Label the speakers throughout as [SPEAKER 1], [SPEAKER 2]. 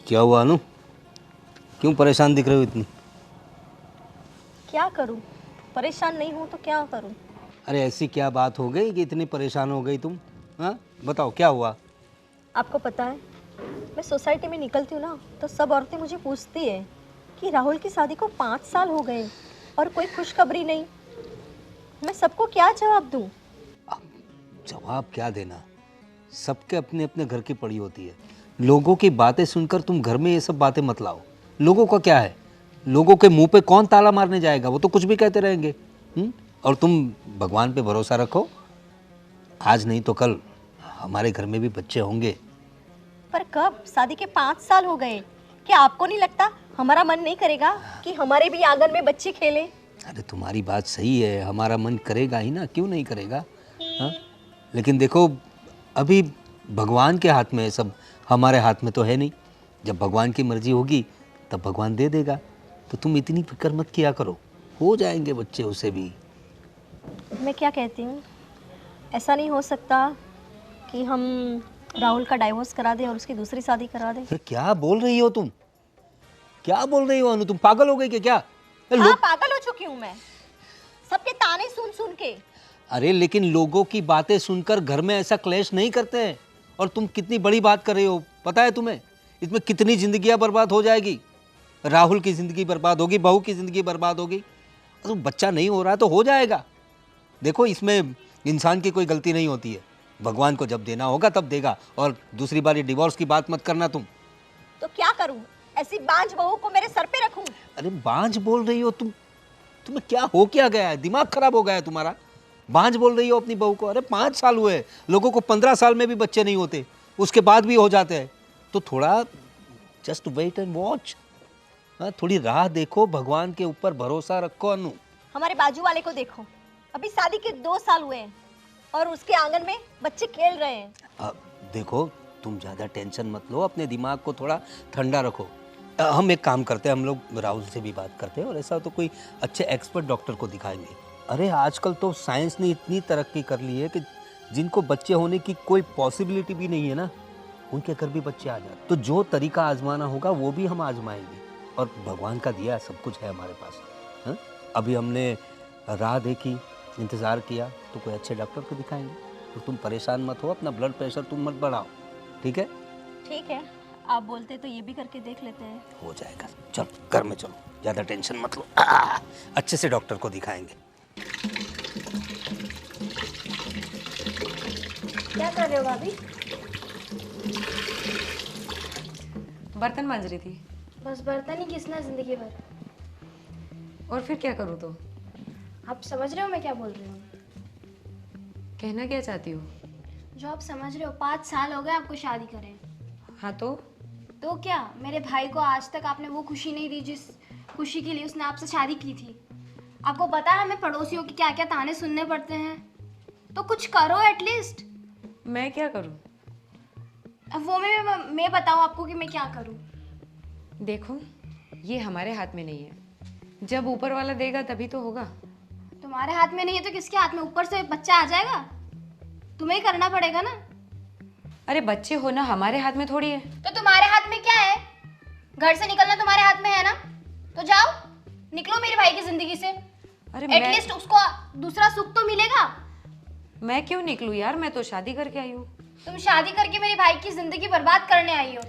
[SPEAKER 1] क्या हुआ अनु? क्यों परेशान दिख रहे हो इतनी?
[SPEAKER 2] क्या करूं? परेशान नहीं हूं तो क्या करूं?
[SPEAKER 1] अरे ऐसी क्या बात हो गई कि इतनी परेशान हो गई तुम? हाँ बताओ क्या हुआ?
[SPEAKER 2] आपको पता है, मैं सोसाइटी में निकलती हूँ ना तो सब औरतें मुझे पूछती है कि राहुल की शादी को 5 साल हो गए और कोई खुशखबरी नहीं। मैं सबको क्या जवाब दूं?
[SPEAKER 1] अब जवाब क्या देना? सबके अपने अपने घर की पड़ी होती है। लोगों की बातें सुनकर तुम घर में ये सब बातें मत लाओ। लोगों का क्या है? लोगों के मुंह पे कौन ताला मारने जाएगा? वो तो कुछ भी कहते रहेंगे। और तुम भगवान पे भरोसा रखो, आज नहीं तो कल हमारे घर में भी बच्चे होंगे।
[SPEAKER 2] पर कब? शादी के 5 साल हो गए। क्या आपको नहीं लगता हमारा मन नहीं करेगा कि हमारे भी आंगन में बच्चे खेलें?
[SPEAKER 1] अरे तुम्हारी बात सही है, हमारा मन करेगा ही ना, क्यों नहीं करेगा? हाँ, लेकिन देखो अभी भगवान के हाथ में है सब, हमारे हाथ में तो है नहीं। जब भगवान की मर्जी होगी तब भगवान दे देगा। तो तुम इतनी फिक्र मत किया करो, हो जाएंगे बच्चे उसे भी।
[SPEAKER 2] मैं क्या कहती हूँ, ऐसा नहीं हो सकता कि हम राहुल का डाइवोर्स करा दें और उसकी दूसरी शादी करा दें?
[SPEAKER 1] अरे क्या बोल रही हो तुम? क्या बोल रही हो अनु? तुम पागल हो गई क्या?
[SPEAKER 2] हाँ, पागल हो चुकी हूँ मैं, सबके ताने सुन सुन के।
[SPEAKER 1] अरे लेकिन लोगों की बातें सुनकर घर में ऐसा क्लेश नहीं करते हैं। और तुम कितनी बड़ी बात कर रही हो, पता है तुम्हें? इसमें कितनी जिंदगियां बर्बाद हो जाएगी। राहुल की ज़िंदगी बर्बाद होगी, बहू की ज़िंदगी बर्बाद होगी। तो बच्चा नहीं हो रहा तो हो जाएगा। देखो इसमें इंसान की कोई गलती नहीं होती है। भगवान को जब देना होगा तब देगा। और दूसरी बार ये डिवोर्स की बात मत करना तुम।
[SPEAKER 2] तो क्या करूं? ऐसी बांझ बहू को मेरे सर पे रखूं?
[SPEAKER 1] अरे बांझ बोल रही हो तुम? तुम्हें क्या हो क्या गया है? दिमाग खराब हो गया है तुम्हारा? बांझ बोल रही हो अपनी बहू को? अरे 5 साल हुए, लोगों को 15 साल में भी बच्चे नहीं होते, उसके बाद भी हो जाते हैं। तो थोड़ा जस्ट वेट एंड वॉच। हाँ, थोड़ी राह देखो, भगवान के ऊपर भरोसा रखो अनु।
[SPEAKER 2] हमारे बाजू वाले को देखो, अभी शादी के 2 साल हुए हैं और उसके आंगन में बच्चे खेल रहे हैं।
[SPEAKER 1] अब देखो तुम ज़्यादा टेंशन मत लो, अपने दिमाग को थोड़ा ठंडा रखो। हम एक काम करते हैं, हम लोग राहुल से भी बात करते हैं और ऐसा तो कोई अच्छे एक्सपर्ट डॉक्टर को दिखाएंगे। अरे आजकल तो साइंस ने इतनी तरक्की कर ली है कि जिनको बच्चे होने की कोई पॉसिबिलिटी भी नहीं है ना, उनके घर भी बच्चे आ जाते। तो जो तरीका आजमाना होगा वो भी हम आजमाएंगे। और भगवान का दिया सब कुछ है हमारे पास। हाँ, अभी हमने राह देखी, इंतज़ार किया, तो कोई अच्छे डॉक्टर को दिखाएंगे। तो तुम परेशान मत हो, अपना ब्लड प्रेशर तुम मत बढ़ाओ, ठीक है?
[SPEAKER 2] ठीक है, आप बोलते तो ये भी करके देख लेते हैं।
[SPEAKER 1] हो जाएगा, चलो घर में चलो, ज़्यादा टेंशन मत लो। अच्छे से डॉक्टर को दिखाएंगे।
[SPEAKER 2] क्या कर रहे हो भाभी?
[SPEAKER 3] बर्तन मांज रही थी।
[SPEAKER 4] बस बर्तन ही घिसना जिंदगी भर।
[SPEAKER 3] और फिर क्या करूँ तो?
[SPEAKER 4] आप समझ रहे हो मैं क्या बोल रही हूँ?
[SPEAKER 3] कहना क्या चाहती हो?
[SPEAKER 4] जो आप समझ रहे हो, 5 साल हो गए आपको शादी करें।
[SPEAKER 3] हाँ तो
[SPEAKER 4] क्या मेरे भाई को आज तक आपने वो खुशी नहीं दी जिस खुशी के लिए उसने आपसे शादी की थी। आपको पता है हमें पड़ोसियों की क्या क्या ताने सुनने पड़ते हैं। तो कुछ करो एटलीस्ट।
[SPEAKER 3] मैं क्या करूँ?
[SPEAKER 4] अब वो मैं बताऊँ आपको कि मैं क्या करूँ?
[SPEAKER 3] देखो ये हमारे हाथ में नहीं है, जब ऊपर वाला देगा तभी तो होगा।
[SPEAKER 4] तुम्हारे हाथ में नहीं है तो किसके हाथ में? ऊपर से बच्चा आ जाएगा, तुम्हें ही करना पड़ेगा ना।
[SPEAKER 3] अरे बच्चे होना हमारे हाथ में थोड़ी है।
[SPEAKER 4] तो तुम्हारे हाथ में क्या है? घर से निकलना तुम्हारे हाथ में है ना, तो जाओ निकलो मेरे भाई की जिंदगी से।
[SPEAKER 3] अरे
[SPEAKER 4] एटलीस्ट उसको दूसरा सुख तो मिलेगा।
[SPEAKER 3] मैं क्यों निकलूं यार, मैं तो शादी करके आई हूँ।
[SPEAKER 4] तुम शादी करके मेरे भाई की जिंदगी बर्बाद करने आई हो।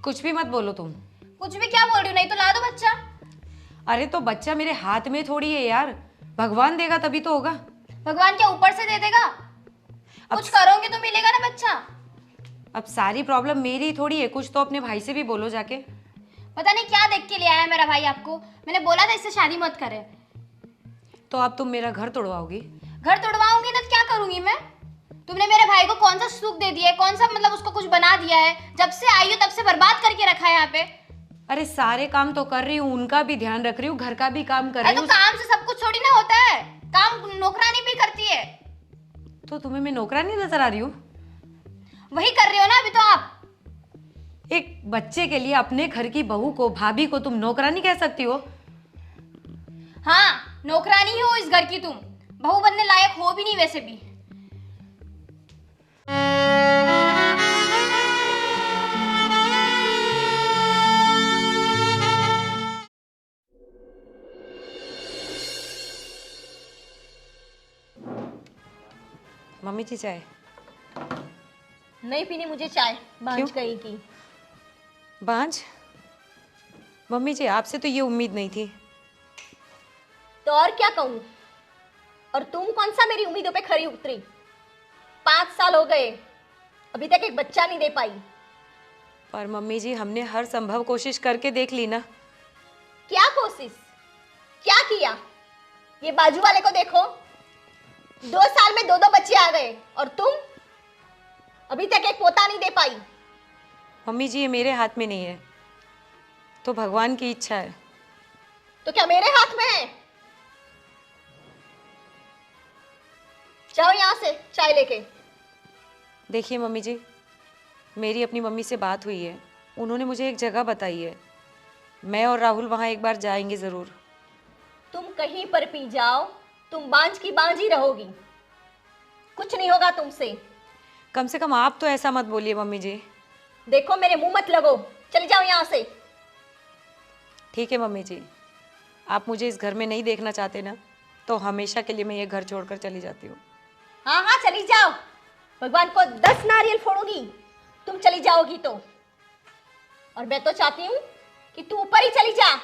[SPEAKER 3] कुछ भी मत बोलो तुम।
[SPEAKER 4] कुछ भी क्या बोल रही हो? नहीं तो ला दो बच्चा।
[SPEAKER 3] अरे तो बच्चा मेरे हाथ में थोड़ी है यार, भगवान देगा तभी तो होगा।
[SPEAKER 4] भगवान क्या ऊपर से दे देगा? कुछ करोगे तो मिलेगा ना बच्चा।
[SPEAKER 3] अब सारी प्रॉब्लम मेरी थोड़ी है, कुछ तो अपने भाई से भी बोलो जाके।
[SPEAKER 4] पता नहीं क्या देख के ले आया मेरा भाई आपको। मैंने बोला था इससे शादी मत करे।
[SPEAKER 3] तो अब तुम मेरा घर तोड़वाओगी?
[SPEAKER 4] घर तोड़वाऊंगी ना तो क्या करूंगी मैं? तुमने मेरे भाई को कौन सा सुख दे दिया है, कौन सा मतलब उसको कुछ बना दिया है? जब से आई हो तब से बर्बाद करके रखा है यहाँ पे।
[SPEAKER 3] अरे सारे काम तो कर रही हूँ, उनका भी ध्यान रख रही हूँ, घर का भी काम कर रही
[SPEAKER 4] तो
[SPEAKER 3] हूँ।
[SPEAKER 4] काम से सब कुछ थोड़ी ना होता है, काम नौकरानी भी करती है।
[SPEAKER 3] तो तुम्हें मैं नौकरानी नजर आ रही हूँ?
[SPEAKER 4] वही कर रही हो ना अभी तो आप।
[SPEAKER 3] एक बच्चे के लिए अपने घर की बहू को, भाभी को तुम नौकरानी कह सकती हो?
[SPEAKER 4] हाँ नौकरानी हो इस घर की तुम, बहू बनने लायक हो भी नहीं वैसे भी।
[SPEAKER 3] मम्मी जी चाय।
[SPEAKER 2] नहीं पीनी मुझे चाय, बांझ गई की।
[SPEAKER 3] बांझ? मम्मी जी आपसे तो ये उम्मीद नहीं थी।
[SPEAKER 2] तो और क्या कहूँ? और तुम कौन सा मेरी उम्मीदों पे खरी उतरी? 5 साल हो गए, अभी तक एक बच्चा नहीं दे पाई।
[SPEAKER 3] पर मम्मी जी हमने हर संभव कोशिश करके देख ली ना।
[SPEAKER 2] क्या कोशिश? क्या किया? ये बाजू वाले को देखो, 2 साल में 2 बच्चे आ गए, और तुम अभी तक एक पोता नहीं दे पाई।
[SPEAKER 3] मम्मी जी ये मेरे हाथ में नहीं है, तो भगवान की इच्छा है।
[SPEAKER 2] तो क्या मेरे हाथ में है? जाओ यहाँ से चाय लेके।
[SPEAKER 3] देखिए मम्मी जी, मेरी अपनी मम्मी से बात हुई है, उन्होंने मुझे एक जगह बताई है। मैं और राहुल वहाँ एक बार जाएंगे ज़रूर।
[SPEAKER 2] तुम कहीं पर पी जाओ, तुम बांझ की बांझ ही रहोगी, कुछ नहीं होगा तुमसे।
[SPEAKER 3] कम से कम आप तो ऐसा मत बोलिए मम्मी जी।
[SPEAKER 2] देखो मेरे मुंह मत लगो, चले जाओ यहाँ से।
[SPEAKER 3] ठीक है मम्मी जी, आप मुझे इस घर में नहीं देखना चाहते ना, तो हमेशा के लिए मैं ये घर छोड़कर चली जाती हूँ।
[SPEAKER 2] हाँ हाँ चली जाओ, भगवान को 10 नारियल फोड़ूंगी तुम चली जाओगी तो। और मैं तो चाहती हूँ कि तू ऊपर ही चली जा,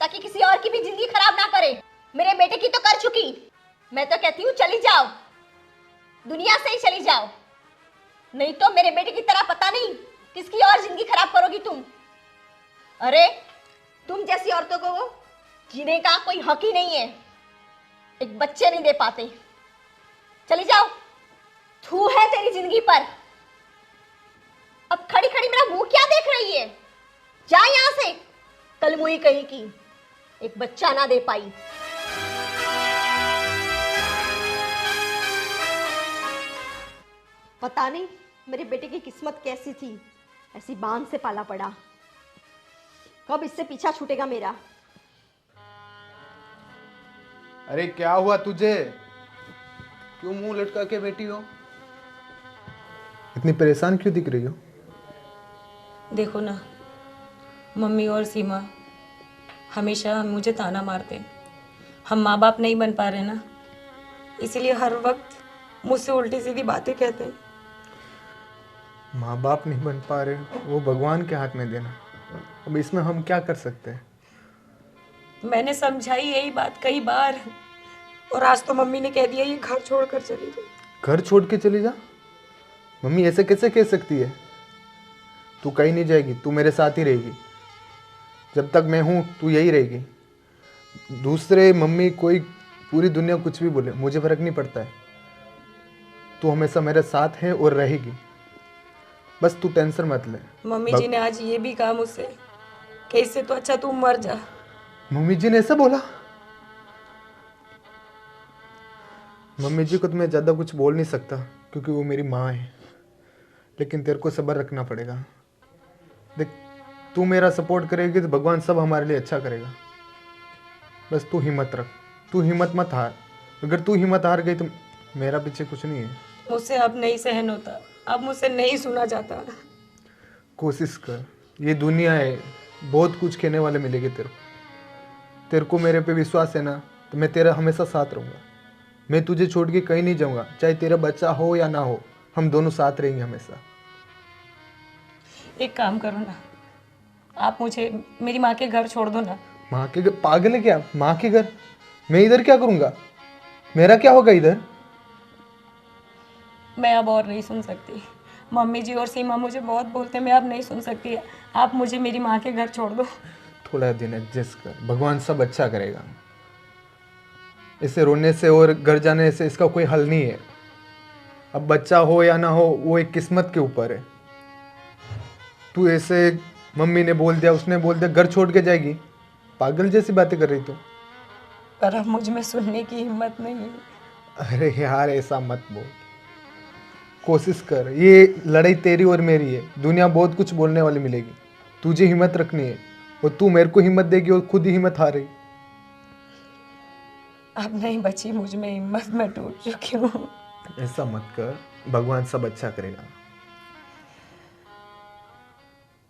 [SPEAKER 2] ताकि किसी और की भी जिंदगी खराब ना करे। मेरे बेटे की तो कर चुकी, मैं तो कहती हूँ चली जाओ, दुनिया से ही चली जाओ, नहीं तो मेरे बेटे की तरह पता नहीं किसकी और जिंदगी खराब करोगी तुम। अरे तुम जैसी औरतों को वो जीने का कोई हक ही नहीं है, एक बच्चे नहीं दे पाते। चली जाओ, थू है तेरी जिंदगी पर। अब खड़ी खड़ी मेरा मुंह क्या देख रही है? जा यहां से, कल मुई कहीं की, एक बच्चा ना दे पाई। पता नहीं मेरे बेटे की किस्मत कैसी थी, ऐसी बांध से पाला पड़ा। कब इससे पीछा छूटेगा मेरा?
[SPEAKER 5] अरे क्या हुआ तुझे? क्यों मुंह लटका के बैठी हो? इतनी परेशान क्यों दिख रही हो?
[SPEAKER 3] देखो ना, मम्मी और सीमा हमेशा मुझे ताना मारते हैं। हम माँ बाप नहीं बन पा रहे ना, इसीलिए हर वक्त मुझसे उल्टी सीधी बातें कहते हैं।
[SPEAKER 5] माँ बाप नहीं बन पा रहे, वो भगवान के हाथ में देना। अब इसमें हम क्या कर सकते हैं?
[SPEAKER 3] मैंने समझाई यही बात कई बार, और आज तो मम्मी ने कह दिया ये घर छोड़कर चली जाए।
[SPEAKER 5] घर छोड़ के चली जा? मम्मी ऐसे कैसे कह सकती है? तू कहीं नहीं जाएगी, तू मेरे साथ ही रहेगी। जब तक मैं हूँ तू यही रहेगी। दूसरे मम्मी कोई पूरी दुनिया कुछ भी बोले, मुझे फर्क नहीं पड़ता है। तू हमेशा मेरे साथ है और रहेगी, बस तू टेंशन मत ले।
[SPEAKER 3] मम्मी जी ने आज ये भी कहा मुझसे कि इससे तो अच्छा तू मर जा।
[SPEAKER 5] मम्मी जी ने ऐसा बोला? मम्मी जी को तो मैं ज़्यादा कुछ बोल नहीं सकता, क्योंकि वो मेरी माँ है, लेकिन तेरे को सब्र रखना पड़ेगा। देख, तू मेरा सपोर्ट करेगी तो भगवान सब हमारे लिए अच्छा करेगा। बस तू हिम्मत रख, तू हिम्मत मत हार। अगर तू हिम्मत हार गई तो मेरा पीछे कुछ नहीं है।
[SPEAKER 3] मुझसे अब नहीं सहन होता, अब मुझसे नहीं सुना जाता।
[SPEAKER 5] कोशिश कर, ये दुनिया है, बहुत कुछ कहने वाले मिलेंगे तेरे को मेरे पे विश्वास है ना, तो मैं तेरा हमेशा साथ रहूँगा। मैं तुझे छोड़ के कहीं नहीं जाऊँगा, चाहे तेरा बच्चा हो या ना हो, हम दोनों साथ रहेंगे हमेशा।
[SPEAKER 3] एक काम करो ना, आप मुझे मेरी माँ के घर छोड़ दो ना।
[SPEAKER 5] माँ के घर? पागल है क्या? माँ के घर? मैं इधर क्या करूँगा? मेरा क्या होगा इधर?
[SPEAKER 3] मैं अब और नहीं सुन सकती। मम्मी जी और सीमा मुझे बहुत बोलते हैं, मैं अब नहीं सुन सकती। आप मुझे मेरी माँ के घर छोड़ दो।
[SPEAKER 5] थोड़ा दिन एडजस्ट कर, भगवान सब अच्छा करेगा। इसे रोने से और घर जाने से इसका कोई हल नहीं है। अब बच्चा हो या ना हो, वो एक किस्मत के ऊपर है। तू ऐसे मम्मी ने बोल दिया, उसने बोल दिया, घर छोड़ के जाएगी? पागल जैसी बातें कर रही तू।
[SPEAKER 3] पर अब मुझ में सुनने की हिम्मत नहीं है।
[SPEAKER 5] अरे यार ऐसा मत बोल, कोशिश कर। ये लड़ाई तेरी और मेरी है, दुनिया बहुत कुछ बोलने वाली मिलेगी। तुझे हिम्मत रखनी है, और तू मेरे को हिम्मत देगी और खुद ही हिम्मत हारेगी।
[SPEAKER 3] अब नहीं बची मुझ में हिम्मत, मैं टूट चुकी हूँ।
[SPEAKER 5] ऐसा मत कर, भगवान सब अच्छा करेगा।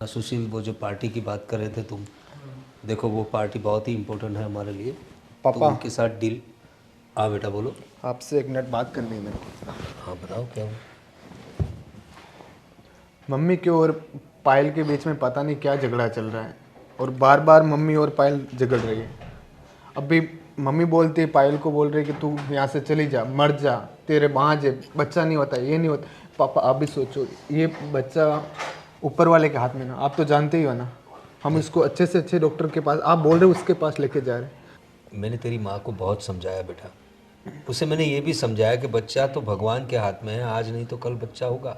[SPEAKER 1] सुशील, वो जो पार्टी की बात कर रहे थे तुम, देखो वो पार्टी बहुत ही इम्पोर्टेंट है हमारे लिए।
[SPEAKER 5] पापा।
[SPEAKER 1] तो उनके साथ डील। हाँ बेटा बोलो।
[SPEAKER 5] आपसे एक मिनट बात करनी है मेरे को।
[SPEAKER 1] हाँ बताओ क्या हुआ?
[SPEAKER 5] मम्मी के और पायल के बीच में पता नहीं क्या झगड़ा चल रहा है और बार बार मम्मी और पायल झगड़ रही है। अभी मम्मी बोलती है, पायल को बोल रही है कि तू यहाँ से चली जा, मर जा, तेरे भांज है, बच्चा नहीं होता, ये नहीं होता। पापा आप भी सोचो, ये बच्चा ऊपर वाले के हाथ में ना, आप तो जानते ही हो ना। हम इसको अच्छे से अच्छे डॉक्टर के पास, आप बोल रहे हो उसके पास लेके जा रहे हैं।
[SPEAKER 1] मैंने तेरी माँ को बहुत समझाया बेटा, उसे मैंने ये भी समझाया कि बच्चा तो भगवान के हाथ में है, आज नहीं तो कल बच्चा होगा।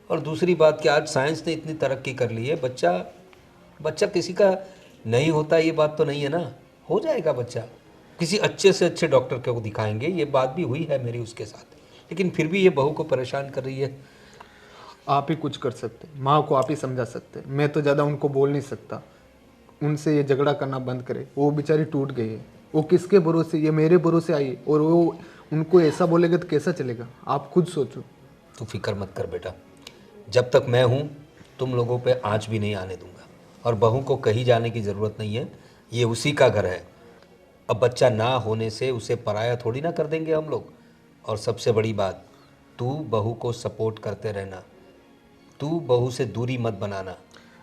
[SPEAKER 1] और दूसरी बात कि आज साइंस ने इतनी तरक्की कर ली है, बच्चा किसी का नहीं होता ये बात तो नहीं है ना, हो जाएगा बच्चा। किसी अच्छे से अच्छे डॉक्टर को दिखाएंगे, ये बात भी हुई है मेरी उसके साथ, लेकिन फिर भी ये बहू को परेशान कर रही है।
[SPEAKER 5] आप ही कुछ कर सकते, माँ को आप ही समझा सकते, मैं तो ज़्यादा उनको बोल नहीं सकता। उनसे ये झगड़ा करना बंद करे, वो बेचारी टूट गई है, वो किसके भरोसे, ये मेरे भरोसे आई है, और वो उनको ऐसा बोलेगा तो कैसा चलेगा, आप खुद सोचो।
[SPEAKER 1] तू फिक्र मत कर बेटा, जब तक मैं हूँ तुम लोगों पे आँच भी नहीं आने दूंगा। और बहू को कहीं जाने की ज़रूरत नहीं है, ये उसी का घर है। अब बच्चा ना होने से उसे पराया थोड़ी ना कर देंगे हम लोग। और सबसे बड़ी बात, तू बहू को सपोर्ट करते रहना, तू बहू से दूरी मत बनाना,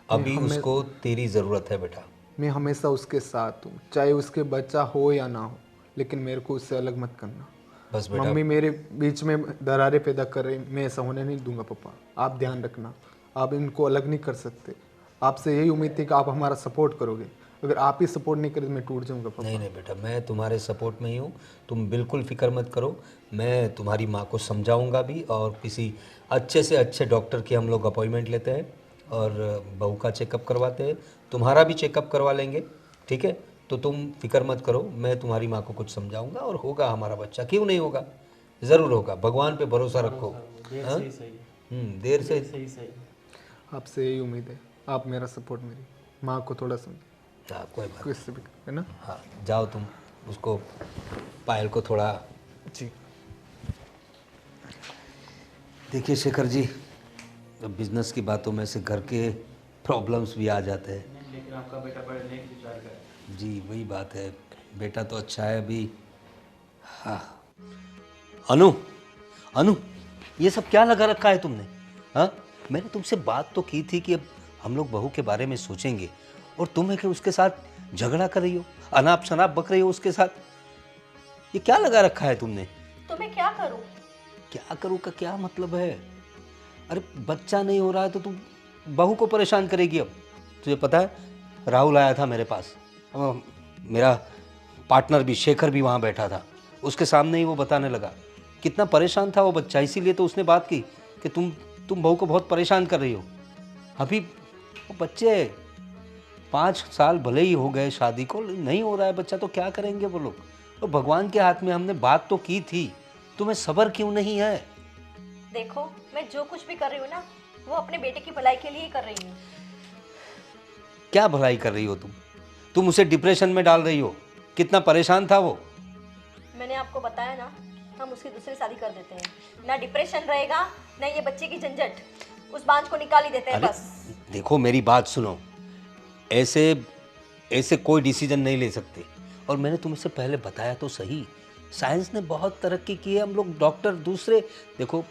[SPEAKER 1] अभी उसको तेरी ज़रूरत है बेटा।
[SPEAKER 5] मैं हमेशा उसके साथ हूँ, चाहे उसके बच्चा हो या ना हो, लेकिन मेरे को उससे अलग मत करना।
[SPEAKER 1] बस बेटा,
[SPEAKER 5] मम्मी मेरे बीच में दरारें पैदा कर रही, मैं ऐसा होने नहीं दूंगा। पापा आप ध्यान रखना, आप इनको अलग नहीं कर सकते। आपसे यही उम्मीद थी कि आप हमारा सपोर्ट करोगे, अगर आप ही सपोर्ट नहीं करें तो मैं टूट जाऊंगा। पापा
[SPEAKER 1] नहीं नहीं बेटा, मैं तुम्हारे सपोर्ट में ही हूँ, तुम बिल्कुल फिक्र मत करो। मैं तुम्हारी माँ को समझाऊंगा भी, और किसी अच्छे से अच्छे डॉक्टर की हम लोग अपॉइंटमेंट लेते हैं और बहू का चेकअप करवाते हैं, तुम्हारा भी चेकअप करवा लेंगे, ठीक है? तो तुम फिक्र मत करो, मैं तुम्हारी माँ को कुछ समझाऊंगा और होगा हमारा बच्चा, क्यों नहीं होगा, ज़रूर होगा। भगवान पे भरोसा रखो। हाँ? देर से सही।
[SPEAKER 5] आपसे यही उम्मीद है, आप मेरा सपोर्ट, मेरी माँ को थोड़ा समझ,
[SPEAKER 1] हाँ कोई बात
[SPEAKER 5] किससे भी है ना।
[SPEAKER 1] हाँ, जाओ तुम उसको, पायल को थोड़ा।
[SPEAKER 5] जी
[SPEAKER 1] देखिए शेखर जी, अब बिजनेस की बातों में से घर के प्रॉब्लम्स भी आ जाते हैं।
[SPEAKER 6] लेकिन आपका बेटा पढ़ने की विचार करे।
[SPEAKER 1] जी वही बात है, बेटा तो अच्छा है अभी। हाँ अनु, ये सब क्या लगा रखा है तुमने? हाँ, मैंने तुमसे बात तो की थी कि अब हम लोग बहू के बारे में सोचेंगे, और तुम है कि उसके साथ झगड़ा कर रही हो, अनाप शनाप बक रही हो उसके साथ। ये क्या लगा रखा है तुमने?
[SPEAKER 2] तो मैं क्या करूं?
[SPEAKER 1] क्या करूं का क्या मतलब है? अरे बच्चा नहीं हो रहा है तो तुम बहू को परेशान करेगी। अब तुझे पता है, राहुल आया था मेरे पास, मेरा पार्टनर भी शेखर भी वहाँ बैठा था, उसके सामने ही वो बताने लगा कितना परेशान था वो बच्चा। इसीलिए तो उसने बात की कि तुम बहू को बहुत परेशान कर रही हो। अभी वो बच्चे 5 साल भले ही हो गए शादी को, नहीं हो रहा है बच्चा, तो क्या करेंगे वो लोग? तो भगवान के हाथ में, हमने बात तो की थी, तुम्हें सब्र क्यों नहीं है?
[SPEAKER 2] देखो, मैं जो कुछ भी कर रही हूँ ना, वो अपने बेटे की भलाई के लिए ही कर रही हूँ।
[SPEAKER 1] क्या भलाई कर रही हो तुम उसे डिप्रेशन में डाल रही हो। कितना परेशान था वो।
[SPEAKER 2] मैंने आपको बताया ना, हम उसकी दूसरी शादी कर देते हैं, ना डिप्रेशन रहेगा ना ये बच्चे की झंझट, उस बांझ को निकाल ही देते हैं
[SPEAKER 1] अरे
[SPEAKER 2] बस।
[SPEAKER 1] देखो मेरी बात सुनो, ऐसे कोई डिसीजन नहीं ले सकते। और मैंने तुमसे पहले बताया तो सही, साइंस ने बहुत तरक्की की है, हम लोग डॉक्टर दूसरे, देखो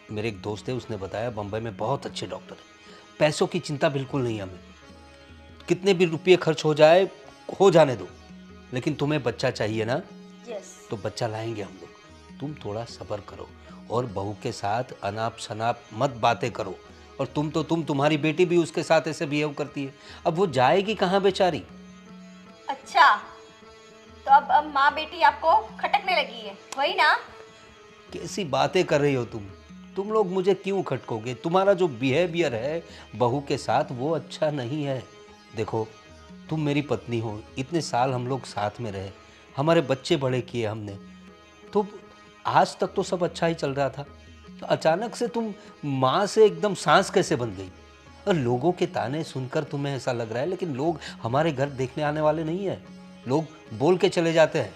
[SPEAKER 1] मेरे एक दोस्त है, उसने बताया बम्बई में बहुत अच्छे डॉक्टर हैं, पैसों की चिंता बिल्कुल नहीं हमें, कितने भी रुपये खर्च हो जाए हो जाने दो, लेकिन तुम्हें बच्चा चाहिए ना,
[SPEAKER 2] यस।
[SPEAKER 1] तो बच्चा लाएंगे हम लोग। तुम थोड़ा सब्र करो और बहू के साथ अनाप शनाप मत बातें करो। और तुम्हारी बेटी भी उसके साथ ऐसे बिहेव करती है, अब वो जाएगी कहाँ बेचारी?
[SPEAKER 2] अच्छा, तो अब माँ बेटी आपको खटकने लगी है, वही ना?
[SPEAKER 1] कैसी बातें कर रही हो तुम लोग मुझे क्यों खटकोगे? तुम्हारा जो बिहेवियर है बहू के साथ वो अच्छा नहीं है। देखो तुम मेरी पत्नी हो, इतने साल हम लोग साथ में रहे, हमारे बच्चे बड़े किए हमने, तो आज तक तो सब अच्छा ही चल रहा था, तो अचानक से तुम माँ से एकदम सांस कैसे बन गई? और लोगों के ताने सुनकर तुम्हें ऐसा लग रहा है, लेकिन लोग हमारे घर देखने आने वाले नहीं है, लोग बोल के चले जाते हैं।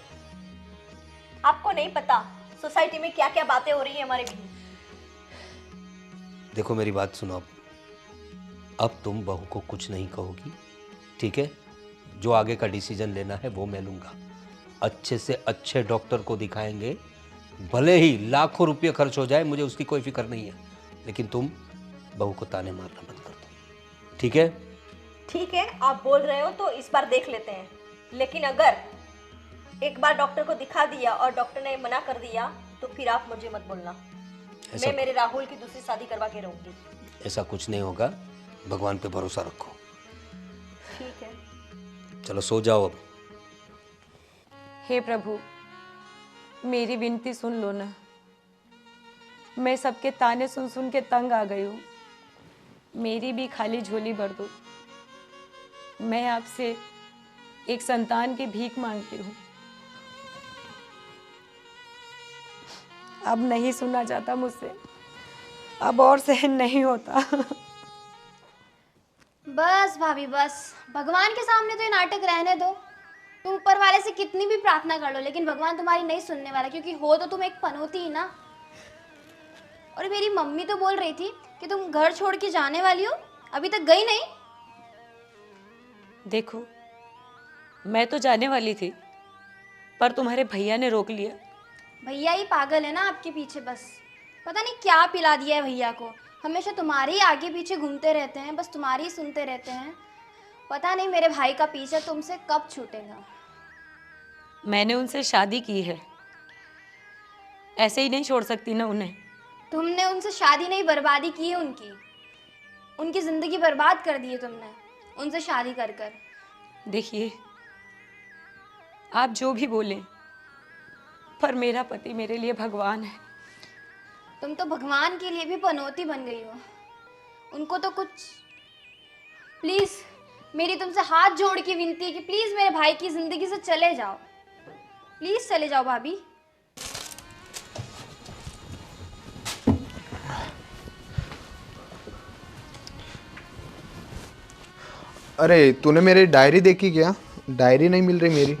[SPEAKER 2] आपको नहीं पता सोसाइटी में क्या क्या बातें हो रही है हमारे बीच।
[SPEAKER 1] देखो मेरी बात सुनो, अब तुम बहू को कुछ नहीं कहोगी, ठीक है? जो आगे का डिसीजन लेना है वो मैं लूँगा, अच्छे से अच्छे डॉक्टर को दिखाएंगे, भले ही लाखों रुपये खर्च हो जाए, मुझे उसकी कोई फिक्र नहीं है, लेकिन तुम बहू को ताने मारना बंद कर दो, ठीक है?
[SPEAKER 2] ठीक है, आप बोल रहे हो तो इस बार देख लेते हैं, लेकिन अगर एक बार डॉक्टर को दिखा दिया और डॉक्टर ने मना कर दिया तो फिर आप मुझे मत बोलना। मैं मेरे राहुल की दूसरी शादी करवा के रहूंगी।
[SPEAKER 1] ऐसा कुछ नहीं होगा, भगवान पे भरोसा रखो।
[SPEAKER 2] ठीक है।
[SPEAKER 1] चलो सो जाओ अब।
[SPEAKER 3] हे प्रभु, मेरी विनती सुन लो ना। मैं सबके ताने सुन सुन के तंग आ गई हूँ। मेरी भी खाली झोली भर दो। मैं आपसे एक संतान की भीख मांगती हूँ। अब नहीं सुना जाता मुझसे, अब और सहन नहीं होता।
[SPEAKER 4] बस भाभी बस, भगवान के सामने तो ये नाटक रहने दो। तुम ऊपर वाले से कितनी भी प्रार्थना कर लो, लेकिन भगवान तुम्हारी नहीं सुनने वाला, क्योंकि हो तो तुम एक पनौती ही ना। और मेरी मम्मी तो बोल रही थी कि तुम घर छोड़ के जाने वाली हो, अभी तक गई नहीं।
[SPEAKER 3] देखो, मैं तो जाने वाली थी, पर तुम्हारे भैया ने रोक लिया।
[SPEAKER 4] भैया ही पागल है ना आपके पीछे, बस पता नहीं क्या पिला दिया है भैया को। हमेशा तुम्हारे ही आगे पीछे घूमते रहते हैं, बस तुम्हारी ही सुनते रहते हैं। पता नहीं मेरे भाई का पीछा तुमसे कब छूटेगा।
[SPEAKER 3] मैंने उनसे शादी की है, ऐसे ही नहीं छोड़ सकती ना उन्हें।
[SPEAKER 4] तुमने उनसे शादी नहीं, बर्बादी की है उनकी। उनकी ज़िंदगी बर्बाद कर दी है तुमने उनसे शादी कर कर।
[SPEAKER 3] देखिए, आप जो भी बोले, पर मेरा पति मेरे लिए भगवान है।
[SPEAKER 4] तुम तो भगवान के लिए भी पनौती बन गई हो। उनको तो कुछ, प्लीज़ मेरी तुमसे हाथ जोड़ के विनती है कि प्लीज़ मेरे भाई की ज़िंदगी से चले जाओ। प्लीज़ चले जाओ भाभी।
[SPEAKER 5] अरे तूने मेरी डायरी देखी क्या? डायरी नहीं मिल रही मेरी।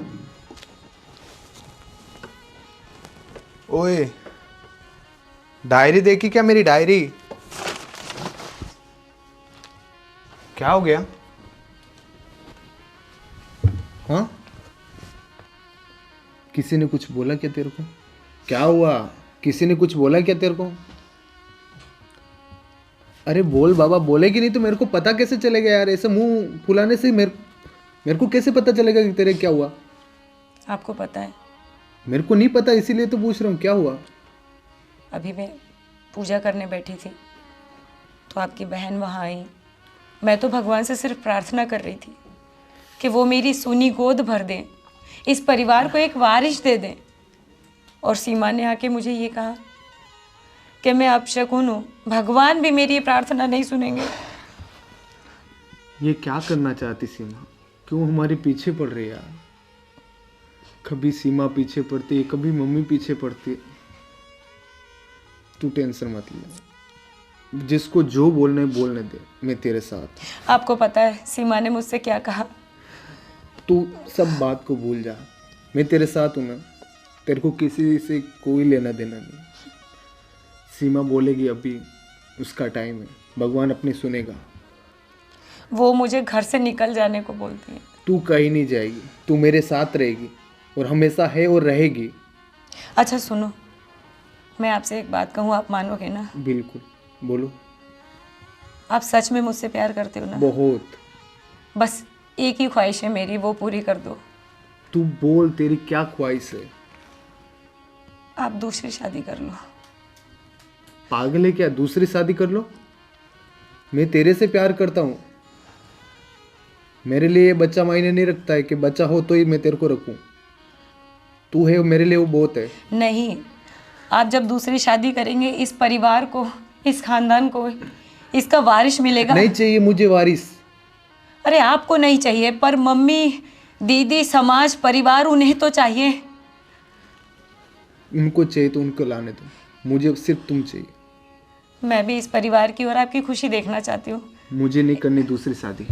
[SPEAKER 5] ओए, डायरी देखी क्या मेरी डायरी? क्या हो गया? हाँ, किसी ने कुछ बोला क्या तेरे को? क्या हुआ? किसी ने कुछ बोला क्या तेरे को? अरे बोल बाबा, बोलेगी नहीं तो मेरे को पता कैसे चलेगा यार? ऐसे मुंह फुलाने से मेरे को कैसे पता चलेगा कि तेरे क्या हुआ?
[SPEAKER 3] आपको पता है,
[SPEAKER 5] मेरे को नहीं पता, इसीलिए तो पूछ रहा हूँ, क्या हुआ?
[SPEAKER 3] अभी मैं पूजा करने बैठी थी तो आपकी बहन वहाँ आई। मैं तो भगवान से सिर्फ प्रार्थना कर रही थी कि वो मेरी सोनी गोद भर दें, इस परिवार को एक वारिस दे दें। और सीमा ने आके मुझे ये कहा कि मैं अपशकुन हूँ, भगवान भी मेरी ये प्रार्थना नहीं सुनेंगे।
[SPEAKER 5] ये क्या करना चाहती सीमा? क्यों हमारे पीछे पड़ रही है यार? कभी सीमा पीछे पड़ती है, कभी मम्मी पीछे पड़ती है। तू टेंशन मत ले, जिसको जो बोलने बोलने दे, मैं तेरे साथ।
[SPEAKER 3] आपको पता है सीमा ने मुझसे क्या कहा?
[SPEAKER 5] तू सब बात को भूल जा, मैं तेरे साथ हूं ना। तेरे को किसी से कोई लेना देना नहीं। सीमा बोलेगी अभी उसका टाइम है, भगवान अपनी सुनेगा।
[SPEAKER 3] वो मुझे घर से निकल जाने को बोलती है।
[SPEAKER 5] तू कहीं नहीं जाएगी, तू मेरे साथ रहेगी और हमेशा है और रहेगी।
[SPEAKER 3] अच्छा सुनो, मैं आपसे एक बात कहूँ, आप मानोगे ना?
[SPEAKER 5] बिल्कुल, बोलो।
[SPEAKER 3] आप सच में मुझसे प्यार करते हो ना?
[SPEAKER 5] बहुत।
[SPEAKER 3] बस एक ही ख्वाहिश है मेरी, वो पूरी कर दो।
[SPEAKER 5] तू बोल, तेरी क्या ख्वाहिश है?
[SPEAKER 3] आप दूसरी शादी कर लो।
[SPEAKER 5] पागल है क्या? दूसरी शादी कर लो? मैं तेरे से प्यार करता हूँ। मेरे लिए ये बच्चा मायने नहीं रखता है कि बच्चा हो तो ही मैं तेरे को रखूं। तू है मेरे लिए, वो बहुत है।
[SPEAKER 3] नहीं, आप जब दूसरी शादी करेंगे, इस परिवार को, इस खानदान को इसका वारिस मिलेगा।
[SPEAKER 5] नहीं चाहिए मुझे वारिस।
[SPEAKER 3] अरे आपको नहीं चाहिए, पर मम्मी, दीदी, समाज, परिवार, उन्हें तो चाहिए।
[SPEAKER 5] उनको चाहिए तो उनको लाने दो, मुझे सिर्फ तुम चाहिए।
[SPEAKER 3] मैं भी इस परिवार की और आपकी खुशी देखना चाहती हूँ।
[SPEAKER 5] मुझे नहीं करनी दूसरी शादी।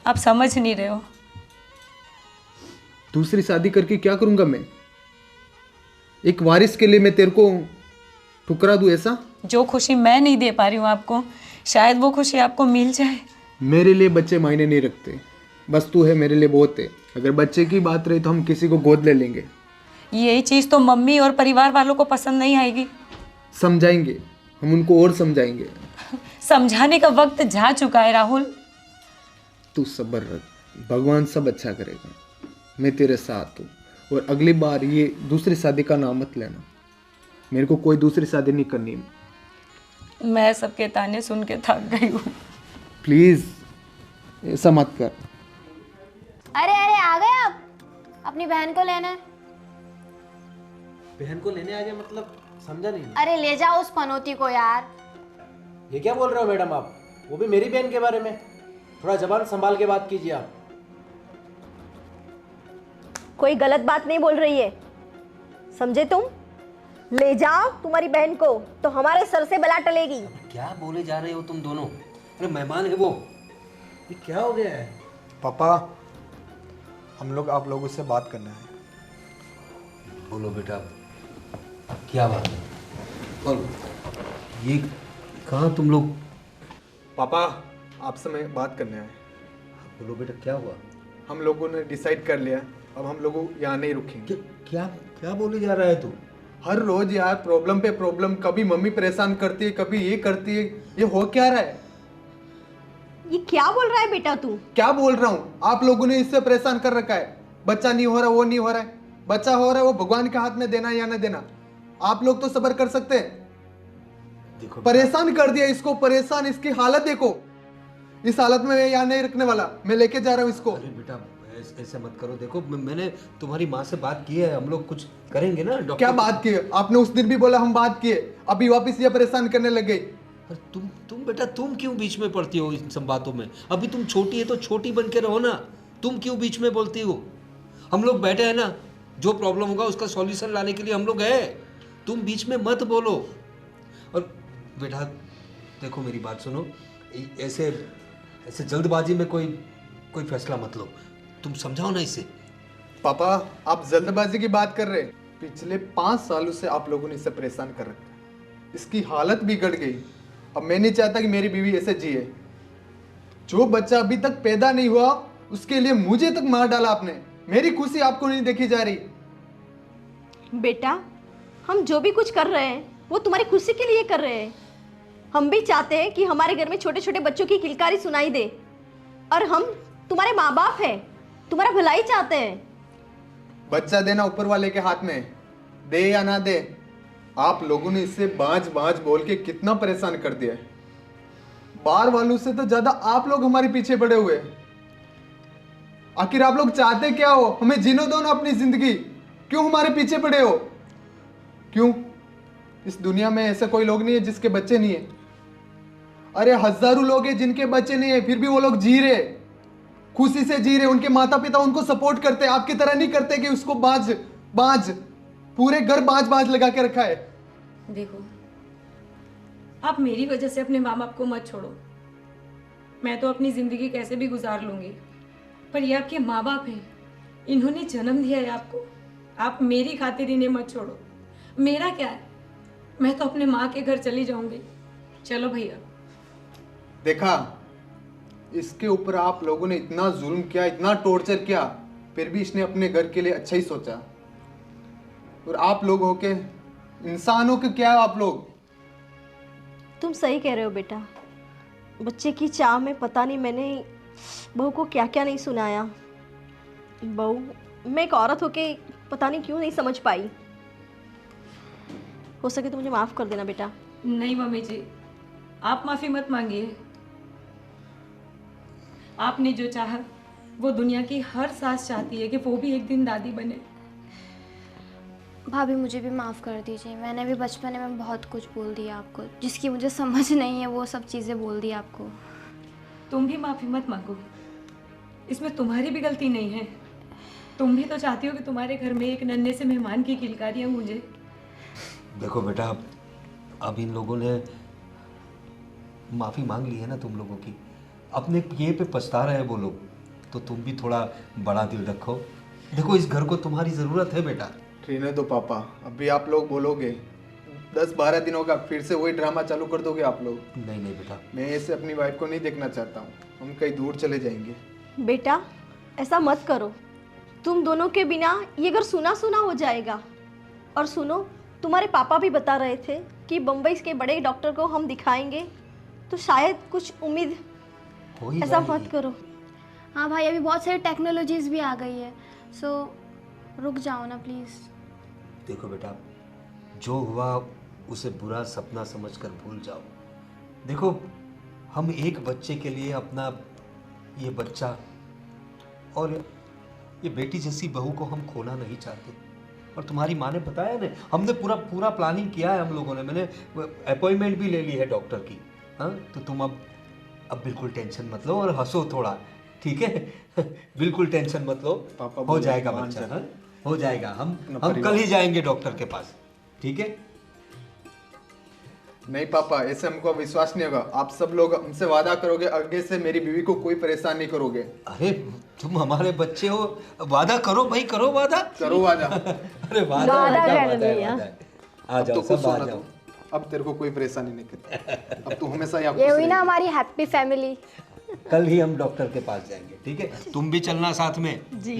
[SPEAKER 3] आप समझ नहीं रहे हो।
[SPEAKER 5] दूसरी शादी करके क्या करूंगा मैं? एक वारिस के लिए मैं तेरे को ठुकरा दूं ऐसा?
[SPEAKER 3] जो खुशी मैं नहीं दे पा रही हूँ आपको, शायद वो खुशी आपको मिल जाए।
[SPEAKER 5] मेरे लिए बच्चे मायने नहीं रखते, बस तू है मेरे लिए बहुत है। अगर बच्चे की बात रही तो हम किसी को गोद ले लेंगे।
[SPEAKER 3] यही चीज़ तो मम्मी और परिवार वालों को पसंद नहीं आएगी।
[SPEAKER 5] समझाएंगे, हम उनको और समझाएंगे।
[SPEAKER 3] समझाने का वक्त जा चुका है राहुल।
[SPEAKER 5] तू सब्र रख, भगवान सब अच्छा करेगा। मैं तेरे साथ हूँ, और अगली बार ये दूसरी शादी का नाम मत लेना। मेरे को कोई दूसरी शादी नहीं करनी।
[SPEAKER 3] मैं सबके ताने सुन के थक गई हूँ।
[SPEAKER 5] प्लीज ऐसा मत कर।
[SPEAKER 4] अरे अरे आ गए आप, अपनी बहन को लेना है।
[SPEAKER 6] बहन को लेने आ गए मतलब समझा नहीं।
[SPEAKER 4] अरे ले जाओ उस पनौती को यार।
[SPEAKER 6] ये क्या बोल रहे हो मैडम आप? वो भी मेरी बहन के बारे में। थोड़ा जबान संभाल के बात कीजिए आप।
[SPEAKER 2] कोई गलत बात नहीं बोल रही है, समझे तुम? ले जाओ तुम्हारी बहन को तो हमारे सर से बला टलेगी।
[SPEAKER 1] क्या बोले जा रहे हो तुम दोनों? अरे मेहमान है वो।
[SPEAKER 6] ये क्या हो गया है?
[SPEAKER 5] पापा, हम लोग आप लोगों से बात करना है।
[SPEAKER 1] बोलो बेटा, क्या बात है? और ये कहाँ तुम लोग?
[SPEAKER 5] पापा, आपसे मैं बात करना है।
[SPEAKER 1] बोलो बेटा, क्या हुआ?
[SPEAKER 5] हम लोगों ने डिसाइड कर लिया, अब हम लोग यहाँ नहीं रुकेंगे।
[SPEAKER 1] क्या क्या बोले जा रहा है तू?
[SPEAKER 5] हर रोज यार प्रॉब्लम पे प्रॉब्लम, कभी मम्मी परेशान करती है, कभी ये करती है। ये हो क्या रहा है?
[SPEAKER 2] ये क्या बोल रहा है बेटा तू?
[SPEAKER 5] क्या बोल रहा हूँ? आप लोगों ने इससे परेशान कर रखा है। बच्चा नहीं हो रहा, वो नहीं हो रहा है। बच्चा हो रहा है, वो भगवान के हाथ में देना या ना देना। आप लोग तो सब्र कर सकते हैं।
[SPEAKER 1] देखो
[SPEAKER 5] परेशान कर दिया इसको, परेशान। इसकी हालत देखो। इस हालत में मैं यहाँ नहीं रखने वाला, मैं लेके जा रहा हूँ इसको।
[SPEAKER 1] अरे बेटा ऐसे मत करो। देखो मैंने तुम्हारी माँ से बात की है, हम लोग कुछ करेंगे ना डॉक्टर।
[SPEAKER 5] क्या बात की? आपने उस दिन भी बोला हम बात किए, अभी वापस ये परेशान करने लग गई।
[SPEAKER 1] अरे तुम बेटा, तुम क्यों बीच में पड़ती हो इन सब बातों में? अभी तुम छोटी है तो छोटी बन के रहो ना। तुम क्यों बीच में बोलती हो? हम लोग बैठे हैं ना, जो प्रॉब्लम होगा उसका सॉल्यूशन लाने के लिए हम लोग हैं। तुम बीच में मत बोलो। और बेटा देखो, मेरी बात सुनो। ऐसे ऐसे जल्दबाजी में कोई फैसला मत लो। तुम समझाओ ना इसे।
[SPEAKER 5] पापा, आप जल्दबाजी की बात कर रहे हैं। पिछले 5 सालों से आप लोगों ने इसे परेशान कर रखा है। इसकी हालत बिगड़ गई। अब मैं नहीं चाहता कि मेरी बीवी ऐसे जिए। जो बच्चा अभी तक पैदा नहीं हुआ उसके लिए मुझे तक मार डाला आपने। मेरी खुशी आपको नहीं देखी जा रही।
[SPEAKER 2] बेटा, हम जो भी कुछ कर रहे हैं वो तुम्हारी खुशी के लिए कर रहे हैं। हम भी चाहते हैं कि हमारे घर में छोटे छोटे बच्चों की किलकारी सुनाई दे, और हम तुम्हारे माँ बाप हैं, तुम्हारा भलाई चाहते हैं।
[SPEAKER 5] बच्चा देना ऊपर वाले के हाथ में, दे या ना दे। आप लोगों ने इससे बाँझ बाँझ बोल के कितना परेशान कर दिया है। बाहर वालों से तो ज्यादा आप लोग हमारे पीछे पड़े हुए हैं। आखिर आप लोग चाहते क्या हो? हमें जीने दो ना अपनी जिंदगी। क्यों हमारे पीछे पड़े हो? क्यों? इस दुनिया में ऐसा कोई लोग नहीं है जिसके बच्चे नहीं है। अरे हजारों लोग हैं जिनके बच्चे नहीं है, फिर भी वो लोग जी रहे, खुशी से जी रहे। उनके माता पिता उनको सपोर्ट करते हैं। आपकी तरह नहीं करते कि उसको बाज बाज, पूरे घर बाज बाज लगा के रखा है।
[SPEAKER 3] देखो, आप मेरी वजह से अपने माँ बाप को मत छोड़ो। मैं तो अपनी ज़िंदगी कैसे भी गुजार लूँगी, पर ये आपके माँ बाप हैं। इन्होंने जन्म दिया है आपको। आप मेरी खातिर इन्हें मत छोड़ो। मेरा क्या है, मैं तो अपने माँ के घर चली जाऊँगी। चलो भैया।
[SPEAKER 5] देखा, इसके ऊपर आप लोगों ने इतना जुल्म किया, इतना टॉर्चर किया, फिर भी इसने अपने घर के लिए अच्छा ही सोचा। और आप लोग हो के इंसानों के क्या हो आप लोग?
[SPEAKER 2] तुम सही कह रहे हो बेटा। बच्चे की चाह में पता नहीं मैंने बहू को क्या क्या नहीं सुनाया। बहू, मैं एक औरत होके पता नहीं क्यों नहीं समझ पाई। हो सके तो मुझे माफ़ कर देना बेटा।
[SPEAKER 3] नहीं मम्मी जी, आप माफ़ी मत मांगिए। आपने जो चाहा वो दुनिया की हर सास चाहती है कि वो भी एक दिन दादी बने।
[SPEAKER 4] भाभी मुझे भी माफ़ कर दीजिए। मैंने भी बचपन में बहुत कुछ बोल दिया आपको, जिसकी मुझे समझ नहीं है, वो सब चीज़ें बोल दी आपको।
[SPEAKER 3] तुम भी माफ़ी मत मांगो, इसमें तुम्हारी भी गलती नहीं है। तुम भी तो चाहती हो कि तुम्हारे घर में एक नन्हे से मेहमान की किलकारियाँ गूंजे।
[SPEAKER 1] देखो बेटा, अब इन लोगों ने माफ़ी मांग ली है ना तुम लोगों की, अपने किए पे पछता रहे हैं वो लोग, तो तुम भी थोड़ा बड़ा दिल रखो। देखो, इस घर को तुम्हारी ज़रूरत है बेटा।
[SPEAKER 5] रहने दो पापा, अभी आप लोग बोलोगे 10-12 दिन होगा, फिर से वही ड्रामा चालू कर दोगे आप लोग।
[SPEAKER 1] नहीं नहीं बेटा,
[SPEAKER 5] मैं ऐसे अपनी वाइफ को नहीं देखना चाहता हूँ। हम कहीं दूर चले जाएंगे।
[SPEAKER 2] बेटा, ऐसा मत करो। तुम दोनों के बिना ये घर सुना सुना हो जाएगा। और सुनो, तुम्हारे पापा भी बता रहे थे कि बम्बई के बड़े डॉक्टर को हम दिखाएंगे, तो शायद कुछ उम्मीद।
[SPEAKER 1] हो ही
[SPEAKER 2] ऐसा
[SPEAKER 1] जाएगी।
[SPEAKER 2] मत करो।
[SPEAKER 4] हाँ भाई, अभी बहुत सारी टेक्नोलॉजीज भी आ गई है, सो रुक जाओ ना प्लीज़।
[SPEAKER 1] देखो बेटा, जो हुआ उसे बुरा सपना समझकर भूल जाओ। देखो, हम एक बच्चे के लिए अपना ये बच्चा और ये बेटी जैसी बहू को हम खोना नहीं चाहते। और तुम्हारी माँ ने बताया ना, हमने पूरा प्लानिंग किया है हम लोगों ने। मैंने अपॉइंटमेंट भी ले ली है डॉक्टर की। हाँ, तो तुम अब बिल्कुल टेंशन मत लो और हंसो थोड़ा, ठीक है? बिल्कुल टेंशन मत लो,
[SPEAKER 5] पापा
[SPEAKER 1] हो
[SPEAKER 5] बोले
[SPEAKER 1] जाएगा
[SPEAKER 5] मान
[SPEAKER 1] बच्चा।
[SPEAKER 5] जा।
[SPEAKER 1] हाँ, हो जाएगा। हम
[SPEAKER 5] परिवार।
[SPEAKER 1] कल ही जाएंगे डॉक्टर के पास, ठीक है?
[SPEAKER 5] नहीं पापा, ऐसे हमको विश्वास नहीं होगा। आप सब लोग हमसे वादा करोगे आगे से मेरी बीवी को कोई परेशान नहीं करोगे।
[SPEAKER 1] अरे तुम हमारे बच्चे हो, वादा करो भाई, करो वादा।
[SPEAKER 5] करो वादा।
[SPEAKER 1] अरे वादा
[SPEAKER 2] वादा
[SPEAKER 1] है, क्या
[SPEAKER 2] कर
[SPEAKER 1] वादा है,
[SPEAKER 2] लिया।
[SPEAKER 1] वादा है। आ
[SPEAKER 5] अब
[SPEAKER 1] जाओ
[SPEAKER 5] तो खुश
[SPEAKER 1] सब आ
[SPEAKER 5] होना
[SPEAKER 1] जाओ।
[SPEAKER 5] तू। अब तेरे को कोई परेशानी नहीं करती। अब तू हमेशा यहाँ
[SPEAKER 4] ये
[SPEAKER 5] खुश
[SPEAKER 4] हुई ना
[SPEAKER 5] रहेगी।
[SPEAKER 4] हमारी हैप्पी फैमिली।
[SPEAKER 1] कल ही हम डॉक्टर के पास जाएंगे, ठीक है? तुम भी चलना साथ में।
[SPEAKER 2] जी।